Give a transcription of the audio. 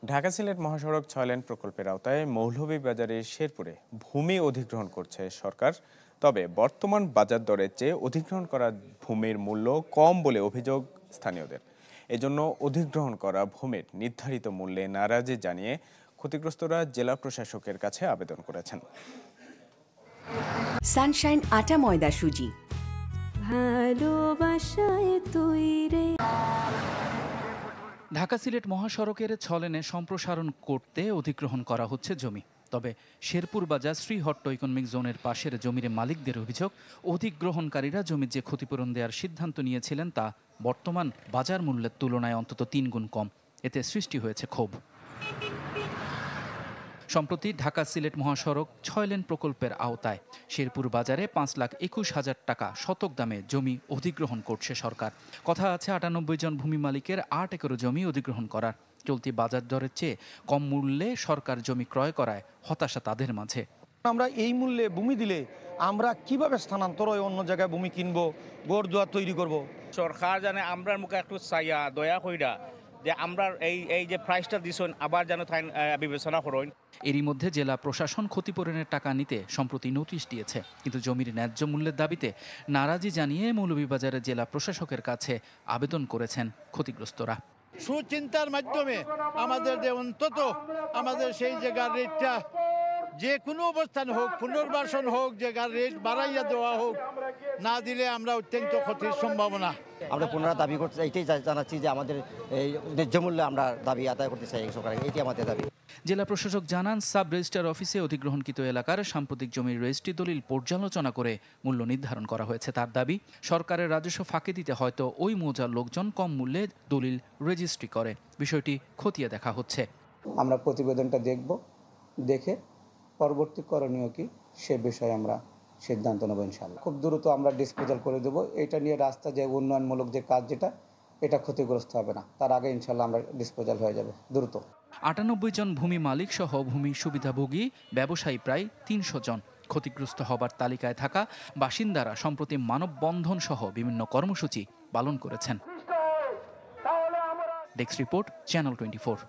ঢাকা সিলেট মহাসড়ক ৬ লেন প্রকল্পের আওতায় মৌলভীবাজারের শেরপুরে ভূমি অধিগ্রহণ করছে সরকার। তবে বর্তমান বাজার দরের চেয়ে অধিগ্রহণ করা ভূমির মূল্য কম বলে অভিযোগ স্থানীয়দের। এজন্য অধিগ্রহণ করা ভূমির নির্ধারিত মূল্যে নারাজি জানিয়ে ক্ষতিগ্রস্তরা জেলা প্রশাসকের কাছে আবেদন করেছেন। সানশাইন আটা ময়দা সুজি, ভালোবাসায় তৈরি। ঢাকা সিলেট মহাসড়কের ৬ লেনে সম্প্রসারণ করতে অধিগ্রহণ করা হচ্ছে জমি। তবে শেরপুর বাজার শ্রীহট্ট ইকোনমিক জোনের পাশের জমির মালিকদের অভিযোগ, অধিগ্রহণকারীরা জমির যে ক্ষতিপূরণ দেওয়ার সিদ্ধান্ত নিয়েছিলেন তা বর্তমান বাজার মূল্যের তুলনায় অন্তত ৩ গুণ কম। এতে সৃষ্টি হয়েছে ক্ষোভ। সম্প্রতি ঢাকা সিলেট মহাসড়ক ৬ লেন প্রকল্পের আওতায় শেরপুর বাজারে ৫,২১,০০০ টাকা শতক দামে জমি অধিগ্রহণ করছে সরকার। কথা আছে ৯৮ জন ভূমি মালিকের ৮ একর জমি অধিগ্রহণ করার। চলতি বাজার দরের চেয়ে কম মূল্যে সরকার জমি ক্রয় করায় হতাশা তাদের মাঝে। আমরা এই মূল্যে ভূমি দিলে আমরা কিভাবে স্থানান্তর হয়ে অন্য জায়গায় ভূমি কিনবো, ঘর দুয়ার তৈরি করব। সরকার জানে আমরা মুখে একটু চাইয়া দয়া কইরা যে আমরা এই যে প্রাইসটা দিছেন আবার যেন বিবেচনা করেন। এরই মধ্যে জেলা প্রশাসন ক্ষতিপূরণের টাকা নিতে সম্প্রতি নোটিশ দিয়েছে, কিন্তু জমির ন্যায্য মূল্যের দাবিতে নারাজি জানিয়ে মৌলভীবাজারের জেলা প্রশাসকের কাছে আবেদন করেছেন ক্ষতিগ্রস্তরা। সুচিন্তার মাধ্যমে আমাদের যে অন্তত আমাদের সেই জায়গার রেটটা যে কোনো অবস্থান হোক, পুনর্বাসন হোক, জায়গার রেট বাড়াইয়া দেওয়া হোক, না দিলে আমরা অত্যন্ত ক্ষতির সম্ভাবনা। আমরা পুনরায় দাবি করতে এটাই জানাচ্ছি যে আমাদের এই ন্যায্য মূল্যে আমরা দাবি আদায় করতে চাই সরকারের, এটি আমাদের দাবি। জেলা প্রশাসক জানান, সাব রেজিস্ট্রার অফিসে অধিগ্রহণকৃত এলাকার সাম্প্রতিক জমির রেজিস্ট্রি দলিল পর্যালোচনা করে মূল্য নির্ধারণ করা হয়েছে। তার দাবি, সরকারের রাজস্ব ফাঁকি দিতে হয়তো ওই মৌজার লোকজন কম মূল্যে দলিল রেজিস্ট্রি করে। বিষয়টি খতিয়ে দেখা হচ্ছে। আমরা প্রতিবেদনটা দেখে পরবর্তী করণীয় কি সে বিষয়ে আমরা সিদ্ধান্ত নেব ইনশাআল্লাহ। খুব দ্রুত আমরা ডিসপোজাল করে দেবো। এটা নিয়ে রাস্তা যে উন্নয়নমূলক যে কাজ এটা ক্ষতিগ্রস্ত হবে না, তার আগে ইনশাআল্লাহ আমরা ডিসপোজাল হয়ে যাবে দ্রুত। ৯৮ জন ভূমি মালিক সহ ভূমি সুবিধাভোগী ব্যবসায়ী প্রায় ৩০০ জন। ক্ষতিগ্রস্ত হবার তালিকায় থাকা বাসিন্দারা সম্প্রতি মানববন্ধন সহ বিভিন্ন কর্মসূচি পালন করেছেন। Desk report, channel 24।